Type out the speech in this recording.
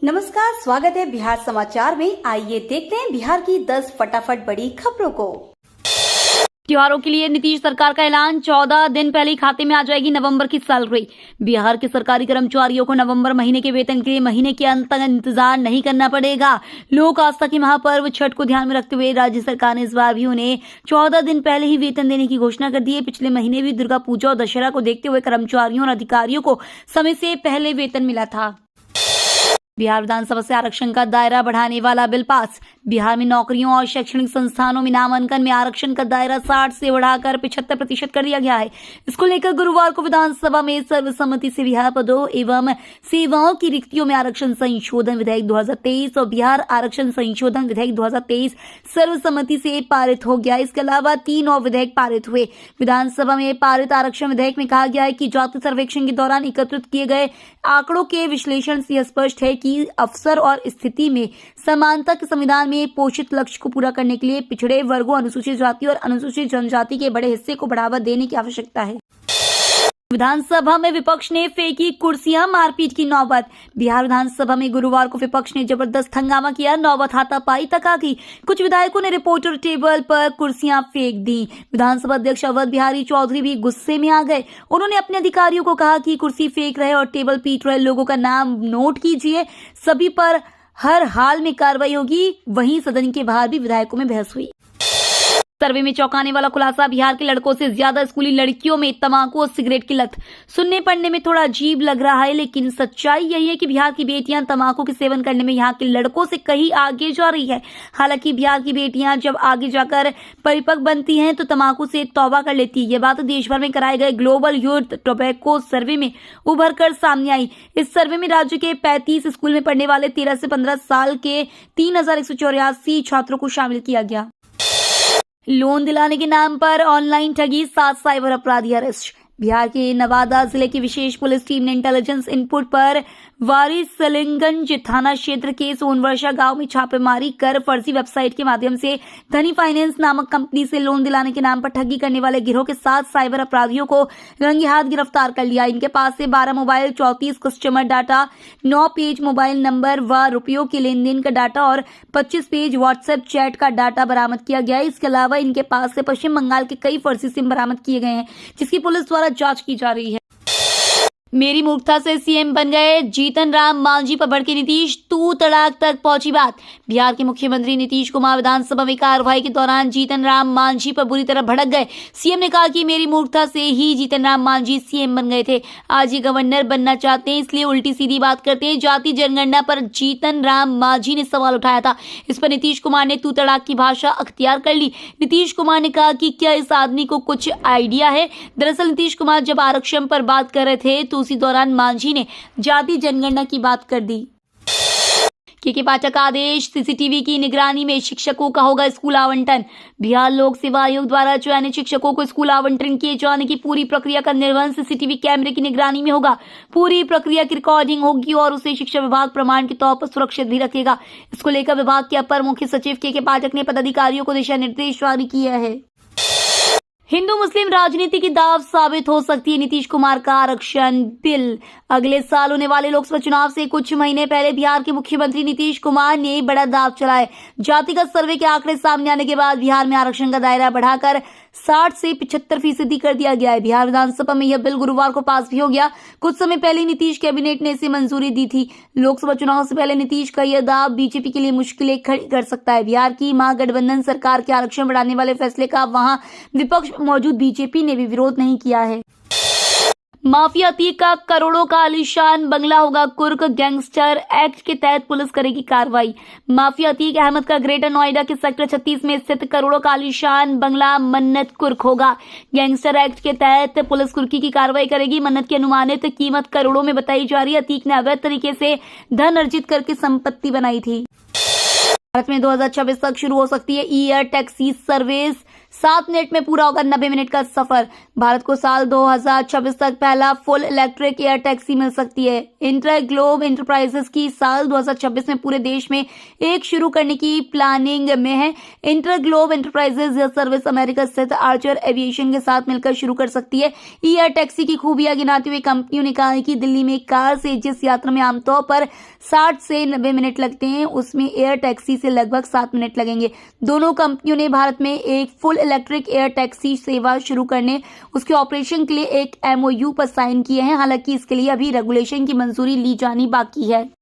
नमस्कार, स्वागत है बिहार समाचार में। आइए देखते हैं बिहार की 10 फटाफट बड़ी खबरों को। त्योहारों के लिए नीतीश सरकार का ऐलान, 14 दिन पहले ही खाते में आ जाएगी नवंबर की सैलरी। बिहार के सरकारी कर्मचारियों को नवंबर महीने के वेतन के लिए महीने के अंत तक इंतजार नहीं करना पड़ेगा। लोक आस्था के महापर्व छठ को ध्यान में रखते हुए राज्य सरकार ने इस बार भी उन्हें 14 दिन पहले ही वेतन देने की घोषणा कर दी है। पिछले महीने भी दुर्गा पूजा और दशहरा को देखते हुए कर्मचारियों और अधिकारियों को समय से पहले वेतन मिला था। बिहार विधानसभा से आरक्षण का दायरा बढ़ाने वाला बिल पास। बिहार में नौकरियों और शैक्षणिक संस्थानों में नामांकन में आरक्षण का दायरा 60 से बढ़ाकर 75% कर दिया गया है। इसको लेकर गुरुवार को विधानसभा में सर्वसम्मति से बिहार पदों एवं सेवाओं की रिक्तियों में आरक्षण संशोधन विधेयक 2023 और बिहार आरक्षण संशोधन विधेयक 2023 सर्वसम्मति से पारित हो गया। इसके अलावा 3 और विधेयक पारित हुए। विधानसभा में पारित आरक्षण विधेयक में कहा गया है कि जाति सर्वेक्षण के दौरान एकत्रित किए गए आंकड़ों के विश्लेषण से स्पष्ट है कि अवसर और स्थिति में समानता के संविधान में पोषित लक्ष्य को पूरा करने के लिए पिछड़े वर्गों, अनुसूचित जाति और अनुसूचित जनजाति के बड़े हिस्से को बढ़ावा देने की आवश्यकता है। विधानसभा में विपक्ष ने फेंकी कुर्सियां, मारपीट की नौबत। बिहार विधानसभा में गुरुवार को विपक्ष ने जबरदस्त हंगामा किया। नौबत हाथापाई तक आ गई। कुछ विधायकों ने रिपोर्टर टेबल पर कुर्सियां फेंक दी। विधानसभा अध्यक्ष अवध बिहारी चौधरी भी गुस्से में आ गए। उन्होंने अपने अधिकारियों को कहा कि कुर्सी फेंक रहे और टेबल पीट रहे लोगों का नाम नोट कीजिए, सभी पर हर हाल में कार्रवाई होगी। वहीं सदन के बाहर भी विधायकों में बहस हुई। सर्वे में चौंकाने वाला खुलासा, बिहार के लड़कों से ज्यादा स्कूली लड़कियों में तंबाकू और सिगरेट की लत। सुनने पढ़ने में थोड़ा अजीब लग रहा है, लेकिन सच्चाई यही है कि बिहार की बेटियां तंबाकू के सेवन करने में यहाँ के लड़कों से कहीं आगे जा रही है। हालांकि बिहार की बेटियां जब आगे जाकर परिपक्व बनती हैं तो तंबाकू से तौबा कर लेती है। ये बात देश भर में कराए गए ग्लोबल यूथ टोबैको सर्वे में उभर कर सामने आई। इस सर्वे में राज्य के 35 स्कूल में पढ़ने वाले 13 से 15 साल के 3184 छात्रों को शामिल किया गया। लोन दिलाने के नाम पर ऑनलाइन ठगी, 7 साइबर अपराधी अरेस्ट। बिहार के नवादा जिले की विशेष पुलिस टीम ने इंटेलिजेंस इनपुट पर वारिसलीगंज थाना क्षेत्र के सोनवर्षा गांव में छापेमारी कर फर्जी वेबसाइट के माध्यम से धनी फाइनेंस नामक कंपनी से लोन दिलाने के नाम पर ठगी करने वाले गिरोह के 7 साइबर अपराधियों को रंगे हाथ गिरफ्तार कर लिया। इनके पास से 12 mobile, 34 customer data, 9 page mobile number व रुपयों के लेन देन का डाटा और 25 पेज व्हाट्सएप चैट का डाटा बरामद किया गया है। इसके अलावा इनके पास से पश्चिम बंगाल के कई फर्जी सिम बरामद किए गए हैं, जिसकी पुलिस द्वारा जांच की जा रही है। मेरी मूर्खता से सीएम बन गए जीतन राम मांझी पर भड़के नीतीश, तू तड़ाक तक पहुंची बात। बिहार के मुख्यमंत्री नीतीश कुमार विधानसभा में कार्रवाई के दौरान जीतन राम मांझी पर बुरी तरह भड़क गए। सीएम ने कहा कि मेरी मूर्खता से ही जीतन राम मांझी सीएम बन गए थे। आज ये गवर्नर बनना चाहते हैं, इसलिए उल्टी सीधी बात करते हैं। जाति जनगणना पर जीतन राम मांझी ने सवाल उठाया था। इस पर नीतीश कुमार ने तू तड़ाक की भाषा अख्तियार कर ली। नीतीश कुमार ने कहा कि क्या इस आदमी को कुछ आइडिया है। दरअसल नीतीश कुमार जब आरक्षण पर बात कर रहे थे तो उसी दौरान मांझी ने जाति जनगणना की बात कर दी। के पाठक का आदेश, सीसीटीवी की निगरानी में शिक्षकों का होगा स्कूल आवंटन। बिहार लोक सेवा आयोग द्वारा चयनित शिक्षकों को स्कूल आवंटन किए जाने की पूरी प्रक्रिया का निर्वहन सीसीटीवी कैमरे की निगरानी में होगा। पूरी प्रक्रिया की रिकॉर्डिंग होगी और उसे शिक्षा विभाग प्रमाण के तौर पर सुरक्षित भी रखेगा। इसको लेकर विभाग के अपर मुख्य सचिव के पाठक ने पदाधिकारियों को दिशा निर्देश जारी किया है। हिंदू मुस्लिम राजनीति की दाव साबित हो सकती है नीतीश कुमार का आरक्षण बिल। अगले साल होने वाले लोकसभा चुनाव से कुछ महीने पहले बिहार के मुख्यमंत्री नीतीश कुमार ने बड़ा दाव चलाया। जातिगत सर्वे के आंकड़े सामने आने के बाद बिहार में आरक्षण का दायरा बढ़ाकर 60 से 75% कर दिया गया है। बिहार विधानसभा में यह बिल गुरुवार को पास भी हो गया। कुछ समय पहले नीतीश कैबिनेट ने इसे मंजूरी दी थी। लोकसभा चुनाव से पहले नीतीश का यह दाव बीजेपी के लिए मुश्किलें खड़ी कर सकता है। बिहार की महागठबंधन सरकार के आरक्षण बढ़ाने वाले फैसले का वहां विपक्ष मौजूद बीजेपी ने भी विरोध नहीं किया है। माफिया अतीक का करोड़ों का आलीशान बंगला होगा कुर्क, गैंगस्टर एक्ट के तहत पुलिस करेगी कार्रवाई। माफिया अतीक अहमद का ग्रेटर नोएडा के सेक्टर 36 में स्थित करोड़ों का आलीशान बंगला मन्नत कुर्क होगा। गैंगस्टर एक्ट के तहत पुलिस कुर्की की कार्रवाई करेगी। मन्नत की अनुमानित कीमत करोड़ों में बताई जा रही है। अतीक ने अवैध तरीके से धन अर्जित करके संपत्ति बनाई थी। भारत में 2026 तक शुरू हो सकती है ई एयर टैक्सी सर्विस। 7 मिनट में पूरा होगा 90 मिनट का सफर। भारत को साल 2026 तक पहला फुल इलेक्ट्रिक एयर टैक्सी मिल सकती है। इंटरग्लोब एंटरप्राइजेस की साल 2026 में पूरे देश में एक शुरू करने की प्लानिंग में है। इंटरग्लोब एंटरप्राइजेस यह सर्विस अमेरिका स्थित आर्चर एविएशन के साथ मिलकर शुरू कर सकती है। एयर टैक्सी की खूबियां गिनाते हुए कंपनियों ने कहा है कि दिल्ली में कार से जिस यात्रा में आमतौर पर 60 से 90 मिनट लगते हैं, उसमें एयर टैक्सी से लगभग 7 मिनट लगेंगे। दोनों कंपनियों ने भारत में एक फुल इलेक्ट्रिक एयर टैक्सी सेवा शुरू करने, उसके ऑपरेशन के लिए एक MOU पर साइन किए हैं। हालांकि इसके लिए अभी रेगुलेशन की मंजूरी ली जानी बाकी है।